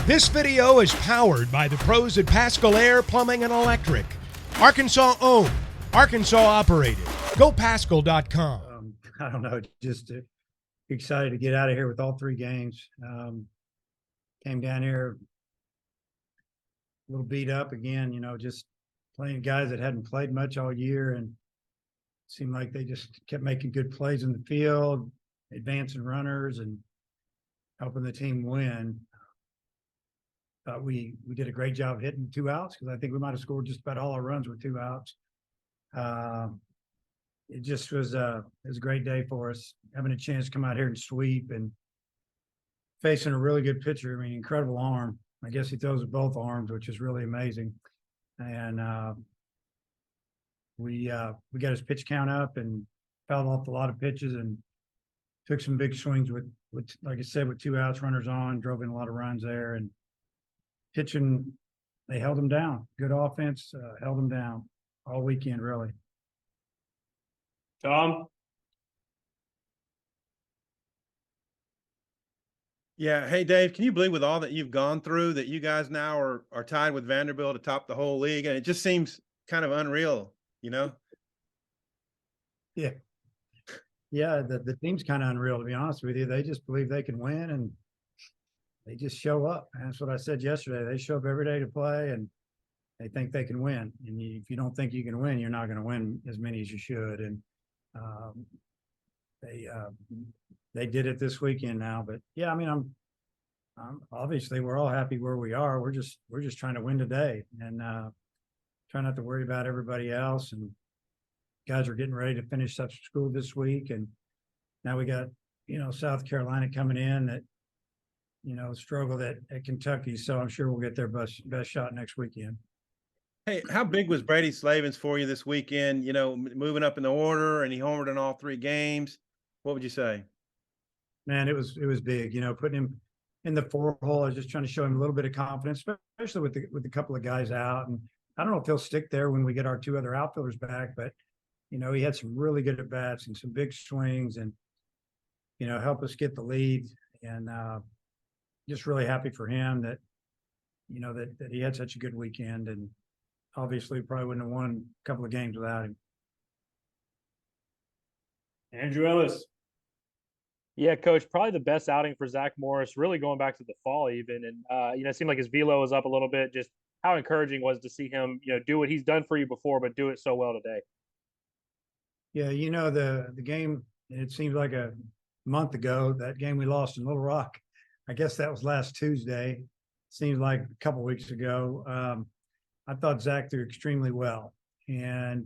This video is powered by the pros at Pascal Air Plumbing and Electric. Arkansas owned, Arkansas operated. GoPascal.com. I don't know, just excited to get out of here with all three games. Came down here a little beat up again, just playing guys that hadn't played much all year, and seemed like they just kept making good plays in the field, advancing runners and helping the team win. Thought we did a great job hitting 2 outs, because I think we might have scored just about all our runs with 2 outs. It just was a great day for us, having a chance to come out here and sweep and facing a really good pitcher. I mean, incredible arm. I guess he throws with both arms, which is really amazing. And we got his pitch count up and fouled off a lot of pitches and took some big swings with like I said, with 2 outs, runners on, drove in a lot of runs there. And pitching, they held them down. Good offense, held them down all weekend, really. Tom? Yeah. Hey, Dave, can you believe with all that you've gone through that you guys now are tied with Vanderbilt atop the whole league? And it just seems kind of unreal, Yeah. Yeah, the team's kind of unreal, to be honest with you. They just believe they can win, and they just show up. And that's what I said yesterday. They show up every day to play, and they think they can win. And if you don't think you can win, you're not going to win as many as you should. And they did it this weekend now. But yeah, I mean, I'm obviously we're all happy where we are. We're just trying to win today, and try not to worry about everybody else. And guys are getting ready to finish up school this week, and now we got South Carolina coming in that struggled at Kentucky, so I'm sure we'll get their best shot next weekend. Hey, how big was Brady Slavens for you this weekend? Moving up in the order, and he homered in all 3 games. What would you say? Man, it was big. Putting him in the 4-hole, I was just trying to show him a little bit of confidence, especially with a couple of guys out. And I don't know if he'll stick there when we get our 2 other outfielders back, but he had some really good at bats and some big swings, and help us get the lead. And just really happy for him that that he had such a good weekend. And obviously probably wouldn't have won a couple of games without him. Andrew Ellis. Yeah, Coach, probably the best outing for Zach Morris, really going back to the fall even. And, it seemed like his velo was up a little bit. Just how encouraging was to see him, do what he's done for you before, but do it so well today. Yeah, the game, it seems like a month ago, that game we lost in Little Rock. I guess that was last Tuesday. Seems like a couple weeks ago. I thought Zach threw extremely well. And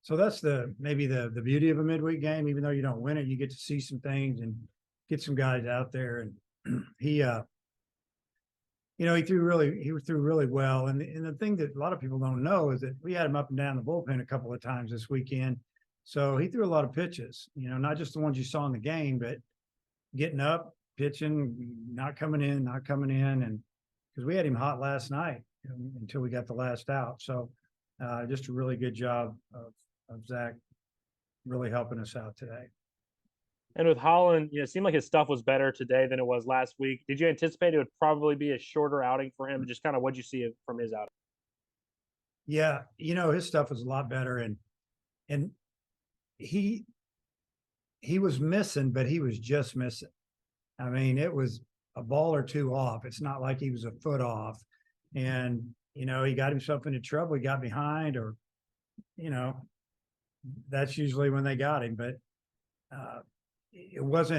so that's maybe the beauty of a midweek game. Even though you don't win it, you get to see some things and get some guys out there. And he threw really well. And the thing that a lot of people don't know is that we had him up and down the bullpen a couple of times this weekend. So he threw a lot of pitches, not just the ones you saw in the game, but getting up, pitching, not coming in. And because we had him hot last night until we got the last out. So just a really good job of Zach really helping us out today. And with Holland, it seemed like his stuff was better today than it was last week. Did you anticipate it would probably be a shorter outing for him? Just kind of what'd you see from his outing? Yeah, his stuff was a lot better. And he was missing, but he was just missing. I mean, it was a ball or 2 off. It's not like he was a foot off. And, he got himself into trouble. He got behind, or, that's usually when they got him. But it was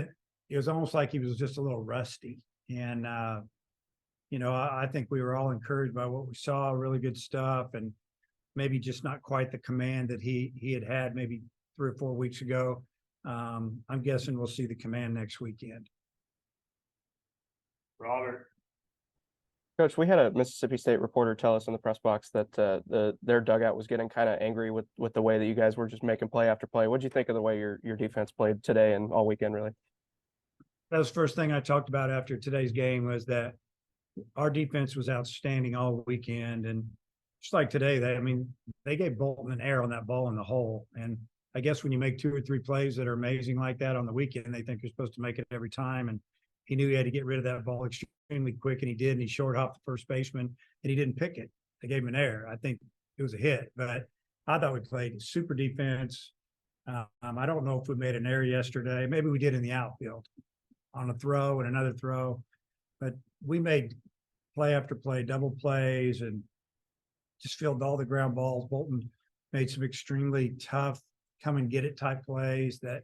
almost like he was just a little rusty. And, I think we were all encouraged by what we saw, really good stuff, and maybe just not quite the command that he had maybe 3 or 4 weeks ago. I'm guessing we'll see the command next weekend. Robert. Coach, we had a Mississippi State reporter tell us in the press box that their dugout was getting kind of angry with the way that you guys were just making play after play. What did you think of the way your defense played today and all weekend, really? That was the first thing I talked about after today's game, was that our defense was outstanding all weekend. And just like today, they gave Bolton an error on that ball in the hole. And I guess when you make 2 or 3 plays that are amazing like that on the weekend, they think you're supposed to make it every time. And he knew he had to get rid of that ball extremely quick, and he did. And he short hopped the first baseman, and he didn't pick it. They gave him an error. I think it was a hit, but I thought we played super defense. I don't know if we made an error yesterday. Maybe we did in the outfield on a throw and another throw, but we made play after play, double plays, and just fielded all the ground balls. Bolton made some extremely tough come and get it type plays that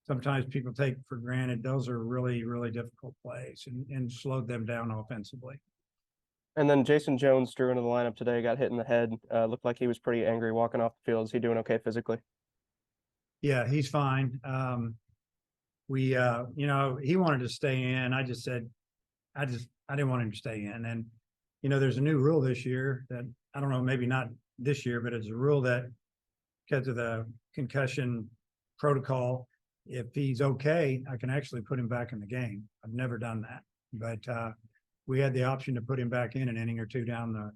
sometimes people take for granted. Those are really, really difficult plays and slowed them down offensively. And then Jason Jones drew into the lineup today, got hit in the head. Looked like he was pretty angry walking off the field. Is he doing okay physically? Yeah, he's fine. He wanted to stay in. I just said, I didn't want him to stay in. And, there's a new rule this year that I don't know, maybe not this year, but it's a rule that because of the concussion protocol, if he's okay, I can actually put him back in the game. I've never done that, but we had the option to put him back in an inning or two down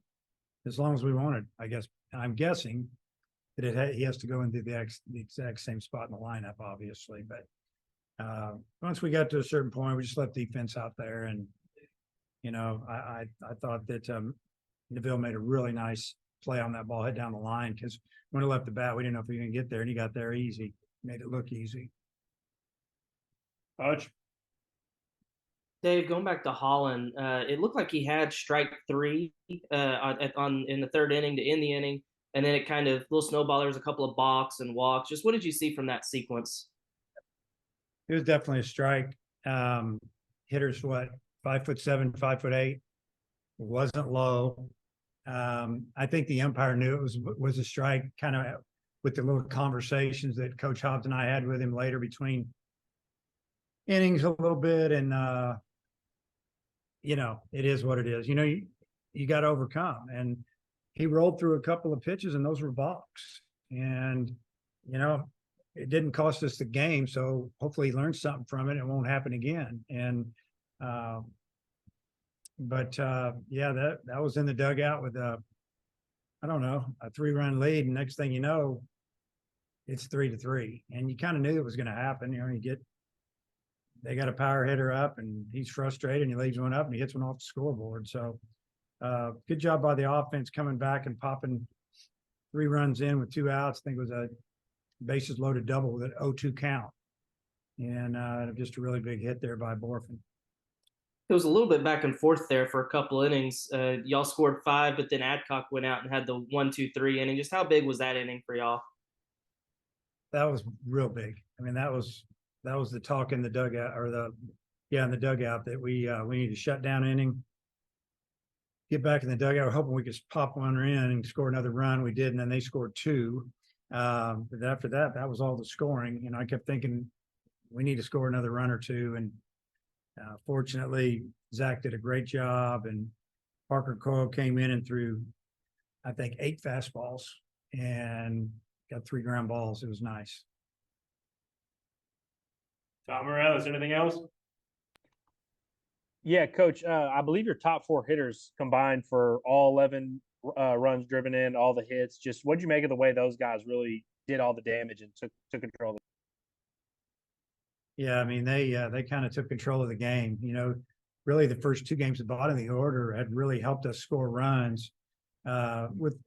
as long as we wanted, I guess. I'm guessing that he has to go into the exact same spot in the lineup, obviously. But once we got to a certain point, we just left defense out there. And, I thought that Neville made a really nice play on that ball, hit down the line, because when he left the bat, we didn't know if he was going to get there, and he got there easy, made it look easy. Hodge. Dave, going back to Holland, it looked like he had strike 3 in the third inning to end the inning, and then it kind of little snowball. There was a couple of balks and walks. Just what did you see from that sequence? It was definitely a strike. Hitter's 5'7", 5'8". It wasn't low. I think the umpire knew it was a strike, kind of with the little conversations that Coach Hobbs and I had with him later between innings a little bit. And it is what it is. You got to overcome. And he rolled through a couple of pitches, and those were balks. And it didn't cost us the game, so hopefully he learned something from it. It won't happen again. And that was in the dugout with a 3-run lead, and next thing you know, it's 3-3. And you kind of knew it was going to happen. They got a power hitter up, and he's frustrated, and he leaves one up, and he hits one off the scoreboard. So good job by the offense coming back and popping 3 runs in with 2 outs. I think it was a bases loaded double with an 0-2 count, and just a really big hit there by Borfin. It was a little bit back and forth there for a couple innings. Y'all scored 5, but then Adcock went out and had the 1-2-3 inning. Just how big was that inning for y'all? That was real big. I mean, that was the talk in the dugout, in the dugout, that we need to shut down inning, get back in the dugout. We're hoping we could pop one in and score another run. We did, and then they scored 2. But after that was all the scoring. I kept thinking we need to score another run or 2. And fortunately, Zach did a great job, and Parker Coyle came in and threw, I think, 8 fastballs and got 3 ground balls. It was nice. Tom Morales, anything else? Yeah, Coach, I believe your top 4 hitters combined for all 11 runs driven in, all the hits. Just what'd you make of the way those guys really did all the damage and took control of it? Yeah, I mean, they kind of took control of the game. Really the first 2 games at the bottom of the order had really helped us score runs with,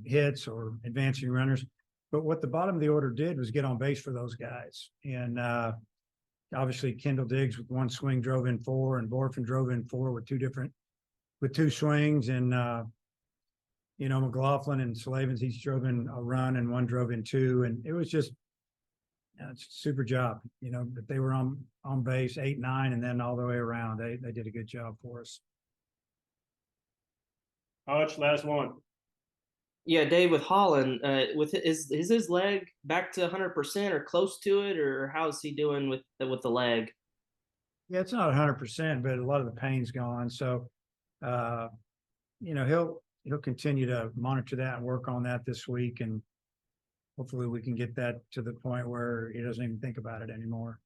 hits or advancing runners. But what the bottom of the order did was get on base for those guys. And obviously Kendall Diggs with 1 swing drove in 4, and Borfin drove in 4 with 2 swings. And, McLaughlin and Slavens, each drove in a run, and 1 drove in 2. And it was just, it's a super job, that they were on base 8, 9, and then all the way around. They did a good job for us. Hodge, last one. Yeah, Dave, with Holland, is his leg back to 100% or close to it, or how is he doing with the leg? Yeah, it's not 100%, but a lot of the pain's gone. So, he'll continue to monitor that and work on that this week, and hopefully we can get that to the point where he doesn't even think about it anymore.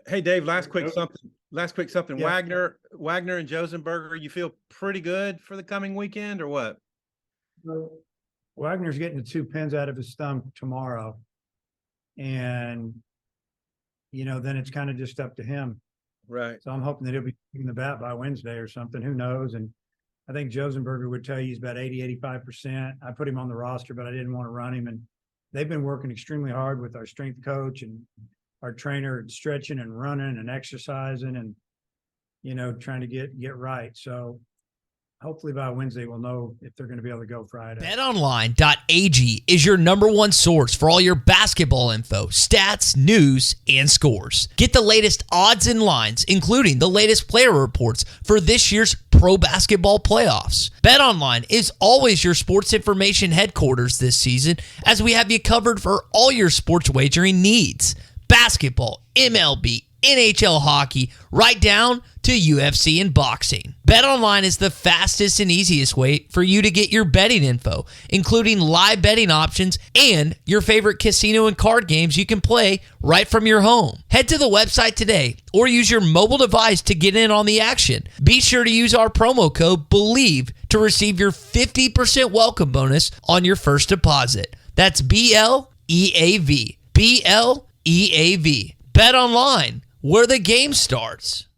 Hey, Dave, last quick something. Yeah. Wagner and Josenberger, you feel pretty good for the coming weekend or what? Wagner's getting the 2 pins out of his thumb tomorrow. And, then it's kind of just up to him. Right. So I'm hoping that he'll be taking the bat by Wednesday or something. Who knows? And I think Josenberger would tell you he's about 85%. I put him on the roster, but I didn't want to run him. And they've been working extremely hard with our strength coach and our trainer, stretching and running and exercising and, trying to get right. So hopefully by Wednesday, we'll know if they're going to be able to go Friday. BetOnline.ag is your number one source for all your basketball info, stats, news, and scores. Get the latest odds and lines, including the latest player reports for this year's pro basketball playoffs. BetOnline is always your sports information headquarters this season, as we have you covered for all your sports wagering needs. Basketball, MLB, NHL hockey, right down to UFC and boxing. BetOnline is the fastest and easiest way for you to get your betting info, including live betting options and your favorite casino and card games you can play right from your home. Head to the website today or use your mobile device to get in on the action. Be sure to use our promo code BELIEVE to receive your 50% welcome bonus on your first deposit. That's BLEAV. BLEAV. Bet online, where the game starts.